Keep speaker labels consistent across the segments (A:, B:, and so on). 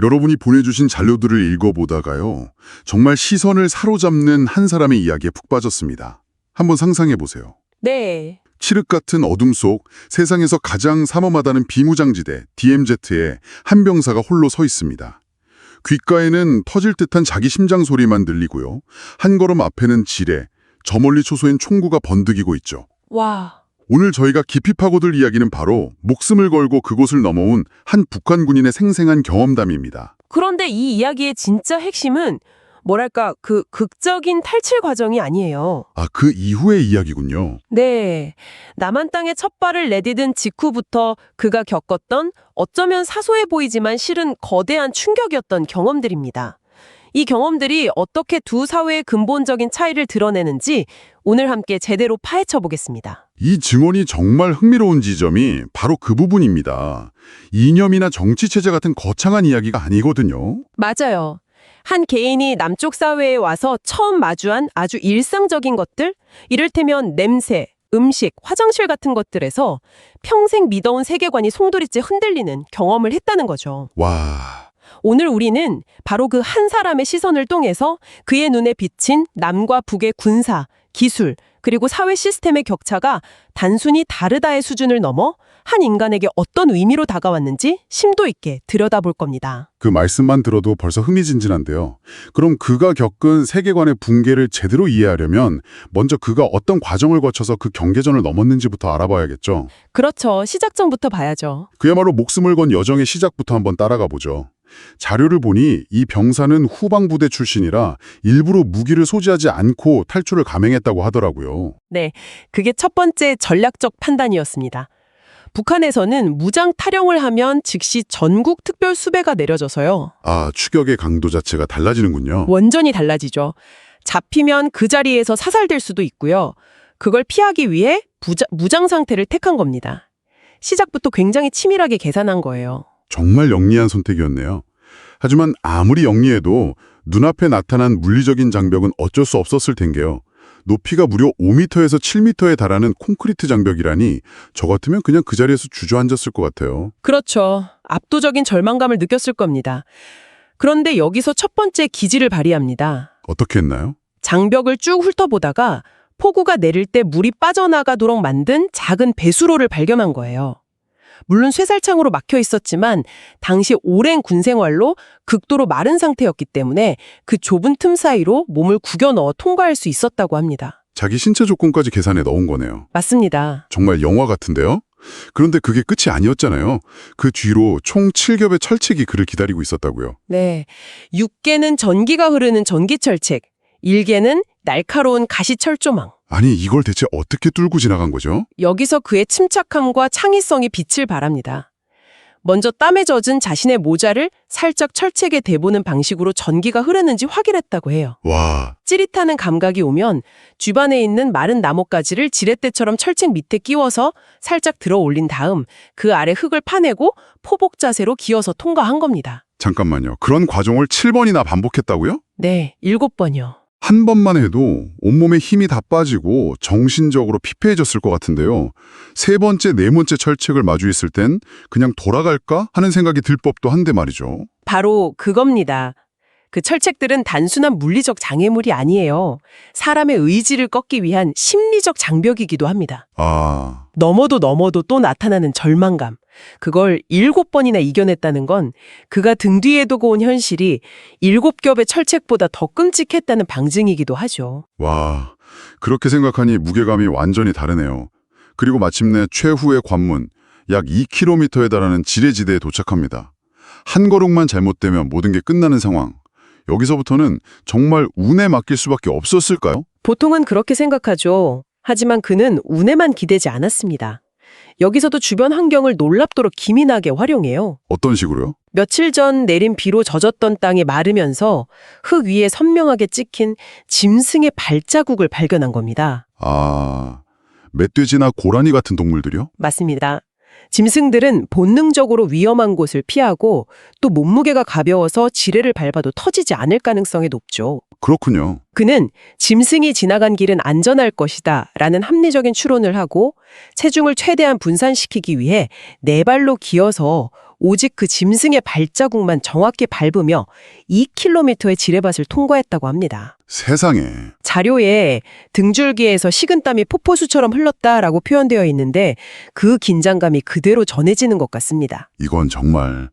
A: 여러분이 보내주신 자료들을 읽어보다가요. 정말 시선을 사로잡는 한 사람의 이야기에 푹 빠졌습니다. 한번 상상해 보세요.
B: 네.
A: 칠흑 같은 어둠 속 세상에서 가장 삼엄하다는 비무장지대 DMZ에 한 병사가 홀로 서 있습니다. 귓가에는 터질 듯한 자기 심장 소리만 들리고요. 한 걸음 앞에는 지뢰, 저 멀리 초소엔 총구가 번득이고 있죠.
B: 와.
A: 오늘 저희가 깊이 파고들 이야기는 바로 목숨을 걸고 그곳을 넘어온 한 북한 군인의 생생한 경험담입니다.
B: 그런데 이 이야기의 진짜 핵심은 뭐랄까 그 극적인 탈출 과정이 아니에요.
A: 아, 그 이후의 이야기군요.
B: 네. 남한 땅에 첫 발을 내디딘 직후부터 그가 겪었던 어쩌면 사소해 보이지만 실은 거대한 충격이었던 경험들입니다. 이 경험들이 어떻게 두 사회의 근본적인 차이를 드러내는지 오늘 함께 제대로 파헤쳐 보겠습니다.
A: 이 증언이 정말 흥미로운 지점이 바로 그 부분입니다. 이념이나 정치체제 같은 거창한 이야기가 아니거든요.
B: 맞아요. 한 개인이 남쪽 사회에 와서 처음 마주한 아주 일상적인 것들, 이를테면 냄새, 음식, 화장실 같은 것들에서 평생 믿어온 세계관이 송두리째 흔들리는 경험을 했다는 거죠.
A: 와,
B: 오늘 우리는 바로 그 한 사람의 시선을 통해서 그의 눈에 비친 남과 북의 군사, 기술, 그리고 사회 시스템의 격차가 단순히 다르다의 수준을 넘어 한 인간에게 어떤 의미로 다가왔는지 심도 있게 들여다볼 겁니다.
A: 그 말씀만 들어도 벌써 흥미진진한데요. 그럼 그가 겪은 세계관의 붕괴를 제대로 이해하려면 먼저 그가 어떤 과정을 거쳐서 그 경계선을 넘었는지부터 알아봐야겠죠.
B: 그렇죠. 시작점부터 봐야죠.
A: 그야말로 목숨을 건 여정의 시작부터 한번 따라가 보죠. 자료를 보니 이 병사는 후방부대 출신이라 일부러 무기를 소지하지 않고 탈출을 감행했다고 하더라고요.
B: 네, 그게 첫 번째 전략적 판단이었습니다. 북한에서는 무장 탈영을 하면 즉시 전국 특별 수배가 내려져서요.
A: 아, 추격의 강도 자체가 달라지는군요.
B: 완전히 달라지죠. 잡히면 그 자리에서 사살될 수도 있고요. 그걸 피하기 위해 무장 상태를 택한 겁니다. 시작부터 굉장히 치밀하게 계산한 거예요.
A: 정말 영리한 선택이었네요. 하지만 아무리 영리해도 눈앞에 나타난 물리적인 장벽은 어쩔 수 없었을 텐게요. 높이가 무려 5m에서 7m에 달하는 콘크리트 장벽이라니 저 같으면 그냥 그 자리에서 주저앉았을 것 같아요.
B: 그렇죠. 압도적인 절망감을 느꼈을 겁니다. 그런데 여기서 첫 번째 기지를 발휘합니다.
A: 어떻게 했나요?
B: 장벽을 쭉 훑어보다가 폭우가 내릴 때 물이 빠져나가도록 만든 작은 배수로를 발견한 거예요. 물론 쇠살창으로 막혀 있었지만 당시 오랜 군 생활로 극도로 마른 상태였기 때문에 그 좁은 틈 사이로 몸을 구겨 넣어 통과할 수 있었다고 합니다.
A: 자기 신체 조건까지 계산해 넣은 거네요.
B: 맞습니다.
A: 정말 영화 같은데요? 그런데 그게 끝이 아니었잖아요. 그 뒤로 총 7겹의 철책이 그를 기다리고 있었다고요.
B: 네, 6개는 전기가 흐르는 전기철책, 1개는 날카로운 가시철조망.
A: 아니, 이걸 대체 어떻게 뚫고 지나간 거죠?
B: 여기서 그의 침착함과 창의성이 빛을 발합니다. 먼저 땀에 젖은 자신의 모자를 살짝 철책에 대보는 방식으로 전기가 흐르는지 확인했다고 해요.
A: 와,
B: 찌릿하는 감각이 오면 주변에 있는 마른 나뭇가지를 지렛대처럼 철책 밑에 끼워서 살짝 들어 올린 다음 그 아래 흙을 파내고 포복 자세로 기어서 통과한 겁니다.
A: 잠깐만요. 그런 과정을 7번이나 반복했다고요?
B: 네, 7번이요.
A: 한 번만 해도 온몸에 힘이 다 빠지고 정신적으로 피폐해졌을 것 같은데요. 세 번째, 네 번째 철책을 마주했을 땐 그냥 돌아갈까 하는 생각이 들 법도 한데 말이죠.
B: 바로 그겁니다. 그 철책들은 단순한 물리적 장애물이 아니에요. 사람의 의지를 꺾기 위한 심리적 장벽이기도 합니다.
A: 아,
B: 넘어도 또 나타나는 절망감. 그걸 7번이나 이겨냈다는 건 그가 등 뒤에 두고 온 현실이 7겹의 철책보다 더 끔찍했다는 방증이기도 하죠.
A: 와, 그렇게 생각하니 무게감이 완전히 다르네요. 그리고 마침내 최후의 관문, 약 2km에 달하는 지뢰지대에 도착합니다. 한 걸음만 잘못되면 모든 게 끝나는 상황. 여기서부터는 정말 운에 맡길 수밖에 없었을까요?
B: 보통은 그렇게 생각하죠. 하지만 그는 운에만 기대지 않았습니다. 여기서도 주변 환경을 놀랍도록 기민하게 활용해요.
A: 어떤 식으로요?
B: 며칠 전 내린 비로 젖었던 땅이 마르면서 흙 위에 선명하게 찍힌 짐승의 발자국을 발견한 겁니다.
A: 아, 멧돼지나 고라니 같은 동물들이요?
B: 맞습니다. 짐승들은 본능적으로 위험한 곳을 피하고 또 몸무게가 가벼워서 지뢰를 밟아도 터지지 않을 가능성이 높죠.
A: 그렇군요.
B: 그는 짐승이 지나간 길은 안전할 것이다 라는 합리적인 추론을 하고 체중을 최대한 분산시키기 위해 네 발로 기어서 오직 그 짐승의 발자국만 정확히 밟으며 2km의 지뢰밭을 통과했다고 합니다.
A: 세상에.
B: 자료에 등줄기에서 식은땀이 폭포수처럼 흘렀다라고 표현되어 있는데 그 긴장감이 그대로 전해지는 것 같습니다.
A: 이건 정말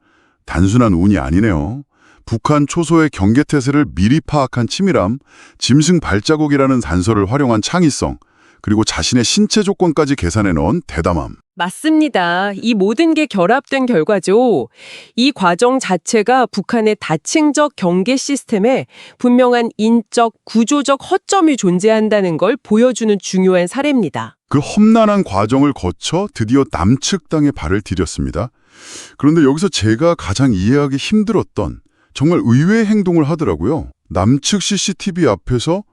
A: 단순한 운이 아니네요. 북한 초소의 경계태세를 미리 파악한 치밀함, 짐승 발자국이라는 단서를 활용한 창의성, 그리고 자신의 신체 조건까지 계산해 넣은 대담함.
B: 맞습니다. 이 모든 게 결합된 결과죠. 이 과정 자체가 북한의 다층적 경계 시스템에 분명한 인적, 구조적 허점이 존재한다는 걸 보여주는 중요한 사례입니다.
A: 그 험난한 과정을 거쳐 드디어 남측 땅에 발을 디뎠습니다. 그런데 여기서 제가 가장 이해하기 힘들었던 정말 의외의 행동을 하더라고요. 남측 CCTV 앞에서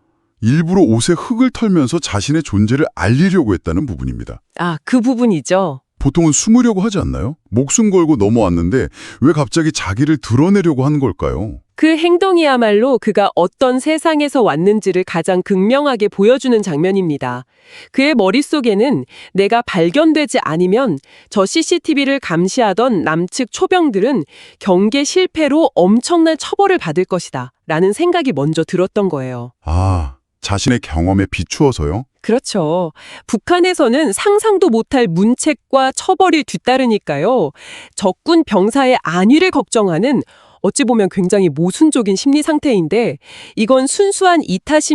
A: 일부러 옷에 흙을 털면서 자신의 존재를 알리려고 했다는 부분입니다.
B: 아, 그 부분이죠.
A: 보통은 숨으려고 하지 않나요? 목숨 걸고 넘어왔는데 왜 갑자기 자기를 드러내려고 한 걸까요?
B: 그 행동이야말로 그가 어떤 세상에서 왔는지를 가장 극명하게 보여주는 장면입니다. 그의 머릿속에는 내가 발견되지 않으면 저 CCTV를 감시하던 남측 초병들은 경계 실패로 엄청난 처벌을 받을 것이다 라는 생각이 먼저 들었던 거예요.
A: 아, 자신의 경험에 비추어서요?
B: 그렇죠. 북한에서는 상상도 못할 문책과 처벌이 뒤따르니까요. 적군 병사의 안위를 걱정하는 어찌 보면 굉장히 모순적인 심리 상태인데 이건 순수한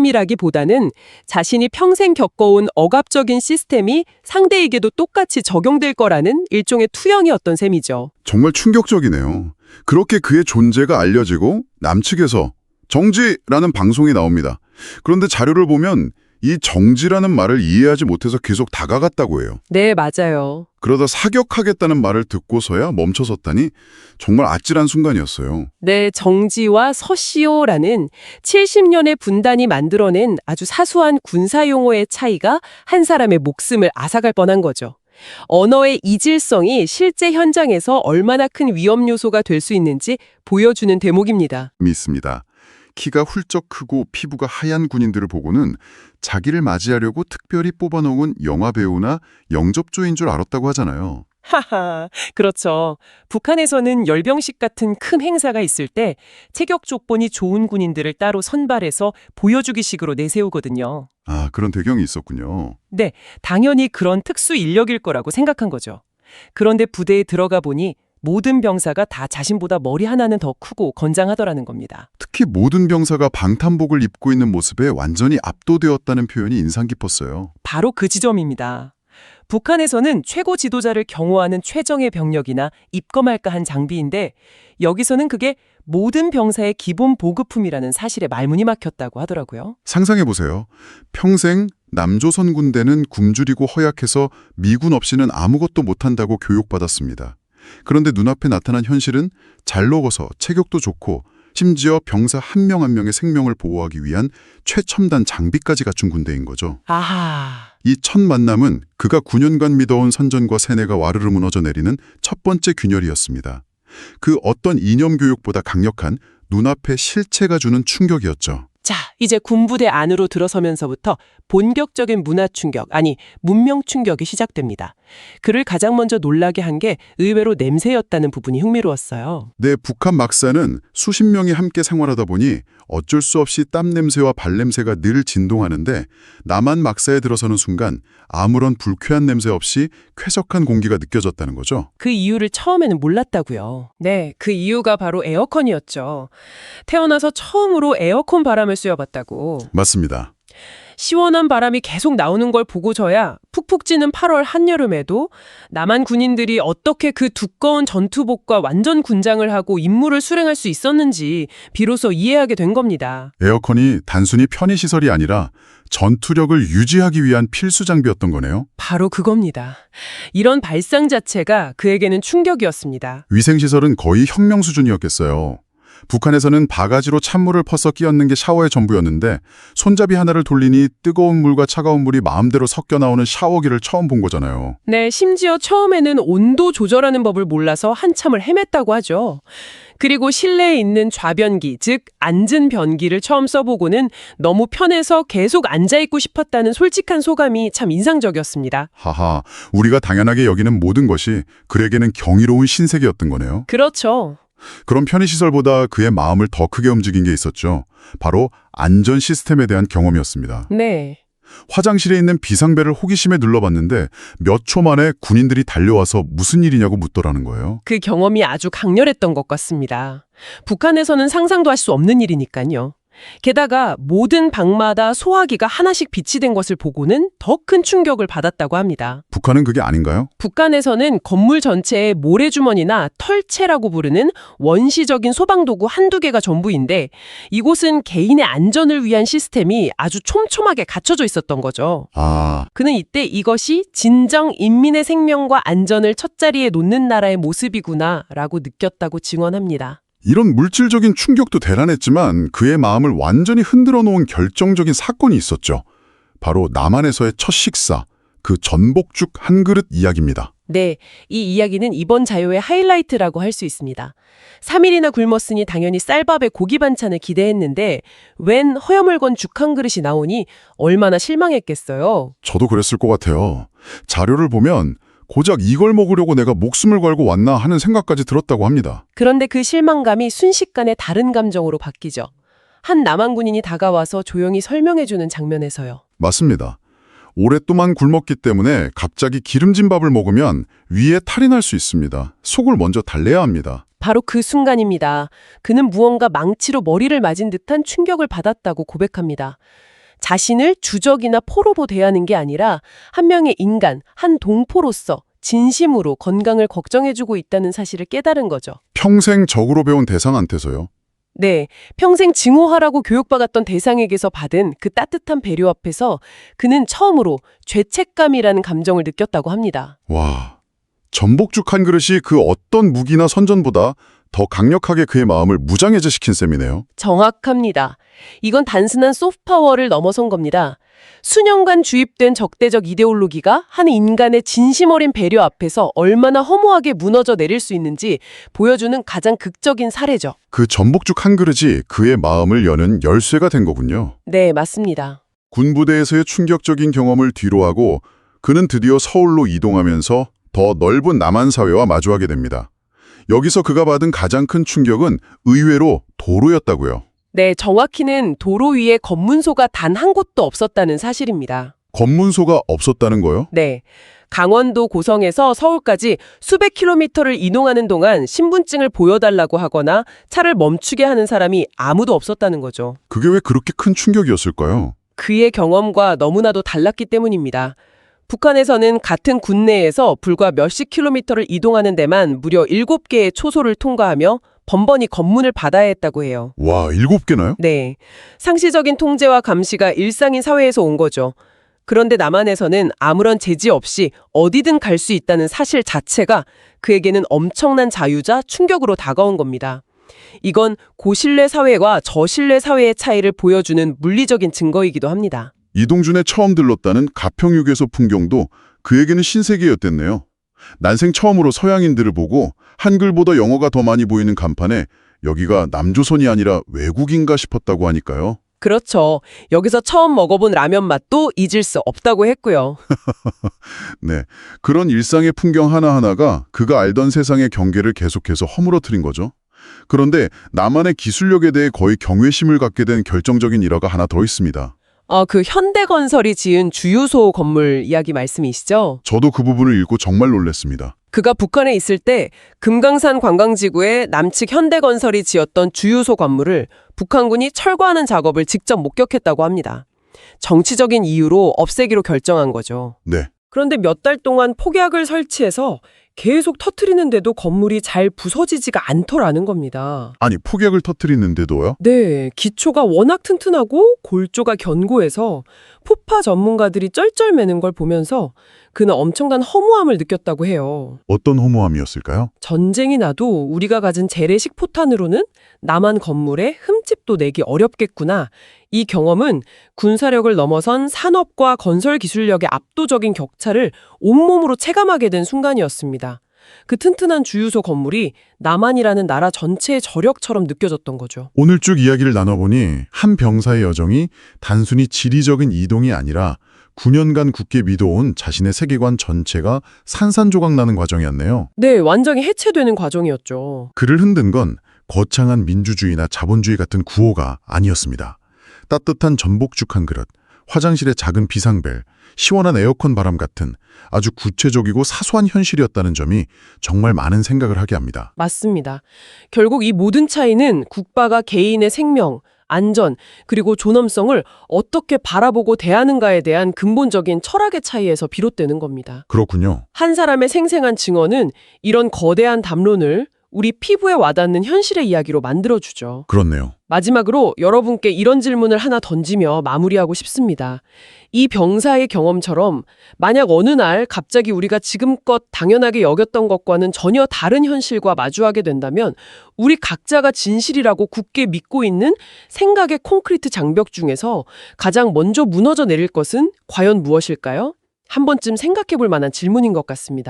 B: 이타심이라기보다는 자신이 평생 겪어온 억압적인 시스템이 상대에게도 똑같이 적용될 거라는 일종의 투영이었던 셈이죠.
A: 정말 충격적이네요. 그렇게 그의 존재가 알려지고 남측에서 정지라는 방송이 나옵니다. 그런데 자료를 보면 이 정지라는 말을 이해하지 못해서 계속 다가갔다고 해요.
B: 네, 맞아요.
A: 그러다 사격하겠다는 말을 듣고서야 멈춰섰다니 정말 아찔한 순간이었어요.
B: 네, 정지와 서시오라는 70년의 분단이 만들어낸 아주 사소한 군사용어의 차이가 한 사람의 목숨을 앗아갈 뻔한 거죠. 언어의 이질성이 실제 현장에서 얼마나 큰 위험 요소가 될 수 있는지 보여주는 대목입니다.
A: 있습니다. 키가 훌쩍 크고 피부가 하얀 군인들을 보고는 자기를 맞이하려고 특별히 뽑아놓은 영화 배우나 영접조인 줄 알았다고 하잖아요.
B: 하하, 그렇죠. 북한에서는 열병식 같은 큰 행사가 있을 때 체격 조건이 좋은 군인들을 따로 선발해서 보여주기식으로 내세우거든요.
A: 아, 그런 배경이 있었군요.
B: 네, 당연히 그런 특수 인력일 거라고 생각한 거죠. 그런데 부대에 들어가 보니 모든 병사가 다 자신보다 머리 하나는 더 크고 건장하더라는 겁니다.
A: 특히 모든 병사가 방탄복을 입고 있는 모습에 완전히 압도되었다는 표현이 인상 깊었어요.
B: 바로 그 지점입니다. 북한에서는 최고 지도자를 경호하는 최정예 병력이나 입검할까 한 장비인데 여기서는 그게 모든 병사의 기본 보급품이라는 사실에 말문이 막혔다고 하더라고요.
A: 상상해보세요. 평생 남조선 군대는 굶주리고 허약해서 미군 없이는 아무것도 못한다고 교육받았습니다. 그런데 눈앞에 나타난 현실은 잘 먹어서 체격도 좋고 심지어 병사 한 명 한 명의 생명을 보호하기 위한 최첨단 장비까지 갖춘 군대인 거죠.
B: 아하.
A: 이 첫 만남은 그가 9년간 믿어온 선전과 세뇌가 와르르 무너져 내리는 첫 번째 균열이었습니다. 그 어떤 이념 교육보다 강력한 눈앞의 실체가 주는 충격이었죠.
B: 자, 이제 군부대 안으로 들어서면서부터 본격적인 문화 충격, 아니 문명 충격이 시작됩니다. 그를 가장 먼저 놀라게 한 게 의외로 냄새였다는 부분이 흥미로웠어요.
A: 네, 북한 막사는 수십 명이 함께 생활하다 보니 어쩔 수 없이 땀 냄새와 발 냄새가 늘 진동하는데 남한 막사에 들어서는 순간 아무런 불쾌한 냄새 없이 쾌적한 공기가 느껴졌다는 거죠.
B: 그 이유를 처음에는 몰랐다고요. 네, 그 이유가 바로 에어컨이었죠. 태어나서 처음으로 에어컨 바람을 쐬어봤다고.
A: 맞습니다.
B: 시원한 바람이 계속 나오는 걸 보고서야 푹푹 찌는 8월 한여름에도 남한 군인들이 어떻게 그 두꺼운 전투복과 완전 군장을 하고 임무를 수행할 수 있었는지 비로소 이해하게 된 겁니다.
A: 에어컨이 단순히 편의시설이 아니라 전투력을 유지하기 위한 필수 장비였던 거네요.
B: 바로 그겁니다. 이런 발상 자체가 그에게는 충격이었습니다.
A: 위생시설은 거의 혁명 수준이었겠어요. 북한에서는 바가지로 찬물을 퍼서 끼얹는 게 샤워의 전부였는데 손잡이 하나를 돌리니 뜨거운 물과 차가운 물이 마음대로 섞여 나오는 샤워기를 처음 본 거잖아요.
B: 네, 심지어 처음에는 온도 조절하는 법을 몰라서 한참을 헤맸다고 하죠. 그리고 실내에 있는 좌변기, 즉 앉은 변기를 처음 써보고는 너무 편해서 계속 앉아있고 싶었다는 솔직한 소감이 참 인상적이었습니다.
A: 하하, 우리가 당연하게 여기는 모든 것이 그에게는 경이로운 신세계였던 거네요.
B: 그렇죠.
A: 그런 편의시설보다 그의 마음을 더 크게 움직인 게 있었죠. 바로 안전 시스템에 대한 경험이었습니다.
B: 네.
A: 화장실에 있는 비상벨을 호기심에 눌러봤는데 몇 초 만에 군인들이 달려와서 무슨 일이냐고 묻더라는 거예요.
B: 그 경험이 아주 강렬했던 것 같습니다. 북한에서는 상상도 할 수 없는 일이니까요. 게다가 모든 방마다 소화기가 하나씩 비치된 것을 보고는 더 큰 충격을 받았다고 합니다.
A: 북한은 그게 아닌가요?
B: 북한에서는 건물 전체에 모래주머니나 털채라고 부르는 원시적인 소방도구 한두 개가 전부인데 이곳은 개인의 안전을 위한 시스템이 아주 촘촘하게 갖춰져 있었던 거죠.
A: 아,
B: 그는 이때 이것이 진정 인민의 생명과 안전을 첫자리에 놓는 나라의 모습이구나라고 느꼈다고 증언합니다.
A: 이런 물질적인 충격도 대단했지만 그의 마음을 완전히 흔들어 놓은 결정적인 사건이 있었죠. 바로 남한에서의 첫 식사, 그 전복죽 한 그릇 이야기입니다.
B: 네, 이 이야기는 이번 자료의 하이라이트라고 할 수 있습니다. 3일이나 굶었으니 당연히 쌀밥에 고기 반찬을 기대했는데 웬 허여물 건 죽 한 그릇이 나오니 얼마나 실망했겠어요.
A: 저도 그랬을 것 같아요. 자료를 보면 고작 이걸 먹으려고 내가 목숨을 걸고 왔나 하는 생각까지 들었다고 합니다.
B: 그런데 그 실망감이 순식간에 다른 감정으로 바뀌죠. 한 남한 군인이 다가와서 조용히 설명해주는 장면에서요.
A: 맞습니다. 오랫동안 굶었기 때문에 갑자기 기름진 밥을 먹으면 위에 탈이 날 수 있습니다. 속을 먼저 달래야 합니다.
B: 바로 그 순간입니다. 그는 무언가 망치로 머리를 맞은 듯한 충격을 받았다고 고백합니다. 자신을 주적이나 포로로 대하는 게 아니라 한 명의 인간, 한 동포로서 진심으로 건강을 걱정해주고 있다는 사실을 깨달은 거죠.
A: 평생 적으로 배운 대상한테서요.
B: 네, 평생 증오하라고 교육받았던 대상에게서 받은 그 따뜻한 배려 앞에서 그는 처음으로 죄책감이라는 감정을 느꼈다고 합니다.
A: 와, 전복죽 한 그릇이 그 어떤 무기나 선전보다 더 강력하게 그의 마음을 무장해제시킨 셈이네요.
B: 정확합니다. 이건 단순한 소프트파워를 넘어선 겁니다. 수년간 주입된 적대적 이데올로기가 한 인간의 진심 어린 배려 앞에서 얼마나 허무하게 무너져 내릴 수 있는지 보여주는 가장 극적인 사례죠.
A: 그 전복죽 한 그릇이 그의 마음을 여는 열쇠가 된 거군요.
B: 네, 맞습니다.
A: 군부대에서의 충격적인 경험을 뒤로하고 그는 드디어 서울로 이동하면서 더 넓은 남한 사회와 마주하게 됩니다. 여기서 그가 받은 가장 큰 충격은 의외로 도로였다고요.
B: 네, 정확히는 도로 위에 검문소가 단 한 곳도 없었다는 사실입니다.
A: 검문소가 없었다는 거요?
B: 네, 강원도 고성에서 서울까지 수백 킬로미터를 이동하는 동안 신분증을 보여달라고 하거나 차를 멈추게 하는 사람이 아무도 없었다는 거죠.
A: 그게 왜 그렇게 큰 충격이었을까요?
B: 그의 경험과 너무나도 달랐기 때문입니다. 북한에서는 같은 군 내에서 불과 몇십 킬로미터를 이동하는 데만 무려 7개의 초소를 통과하며 번번이 검문을 받아야 했다고 해요.
A: 와, 7개나요?
B: 네, 상시적인 통제와 감시가 일상인 사회에서 온 거죠. 그런데 남한에서는 아무런 제지 없이 어디든 갈 수 있다는 사실 자체가 그에게는 엄청난 자유자 충격으로 다가온 겁니다. 이건 고신뢰 사회와 저신뢰 사회의 차이를 보여주는 물리적인 증거이기도 합니다.
A: 이동준에 처음 들렀다는 가평휴게소 풍경도 그에게는 신세계였댔네요. 난생 처음으로 서양인들을 보고 한글보다 영어가 더 많이 보이는 간판에 여기가 남조선이 아니라 외국인가 싶었다고 하니까요.
B: 그렇죠. 여기서 처음 먹어본 라면 맛도 잊을 수 없다고 했고요.
A: 네, 그런 일상의 풍경 하나하나가 그가 알던 세상의 경계를 계속해서 허물어뜨린 거죠. 그런데 남한의 기술력에 대해 거의 경외심을 갖게 된 결정적인 일화가 하나 더 있습니다.
B: 그 현대건설이 지은 주유소 건물 이야기 말씀이시죠?
A: 저도 그 부분을 읽고 정말 놀랐습니다.
B: 그가 북한에 있을 때 금강산 관광지구에 남측 현대건설이 지었던 주유소 건물을 북한군이 철거하는 작업을 직접 목격했다고 합니다. 정치적인 이유로 없애기로 결정한 거죠.
A: 네,
B: 그런데 몇 달 동안 폭약을 설치해서 계속 터트리는데도 건물이 잘 부서지지가 않더라는 겁니다.
A: 아니 폭약을 터뜨리는데도요?
B: 네, 기초가 워낙 튼튼하고 골조가 견고해서 폭파 전문가들이 쩔쩔매는 걸 보면서 그는 엄청난 허무함을 느꼈다고 해요.
A: 어떤 허무함이었을까요?
B: 전쟁이 나도 우리가 가진 재래식 포탄으로는 남한 건물에 흠집도 내기 어렵겠구나. 이 경험은 군사력을 넘어선 산업과 건설 기술력의 압도적인 격차를 온몸으로 체감하게 된 순간이었습니다. 그 튼튼한 주유소 건물이 남한이라는 나라 전체의 저력처럼 느껴졌던 거죠.
A: 오늘 쭉 이야기를 나눠보니 한 병사의 여정이 단순히 지리적인 이동이 아니라 9년간 굳게 믿어온 자신의 세계관 전체가 산산조각 나는 과정이었네요.
B: 네, 완전히 해체되는 과정이었죠.
A: 그를 흔든 건 거창한 민주주의나 자본주의 같은 구호가 아니었습니다. 따뜻한 전복죽 한 그릇, 화장실의 작은 비상벨, 시원한 에어컨 바람 같은 아주 구체적이고 사소한 현실이었다는 점이 정말 많은 생각을 하게 합니다.
B: 맞습니다. 결국 이 모든 차이는 국가가 개인의 생명, 안전, 그리고 존엄성을 어떻게 바라보고 대하는가에 대한 근본적인 철학의 차이에서 비롯되는 겁니다.
A: 그렇군요.
B: 한 사람의 생생한 증언은 이런 거대한 담론을 우리 피부에 와닿는 현실의 이야기로 만들어주죠.
A: 그렇네요.
B: 마지막으로 여러분께 이런 질문을 하나 던지며 마무리하고 싶습니다. 이 병사의 경험처럼 만약 어느 날 갑자기 우리가 지금껏 당연하게 여겼던 것과는 전혀 다른 현실과 마주하게 된다면 우리 각자가 진실이라고 굳게 믿고 있는 생각의 콘크리트 장벽 중에서 가장 먼저 무너져 내릴 것은 과연 무엇일까요? 한 번쯤 생각해 볼 만한 질문인 것 같습니다.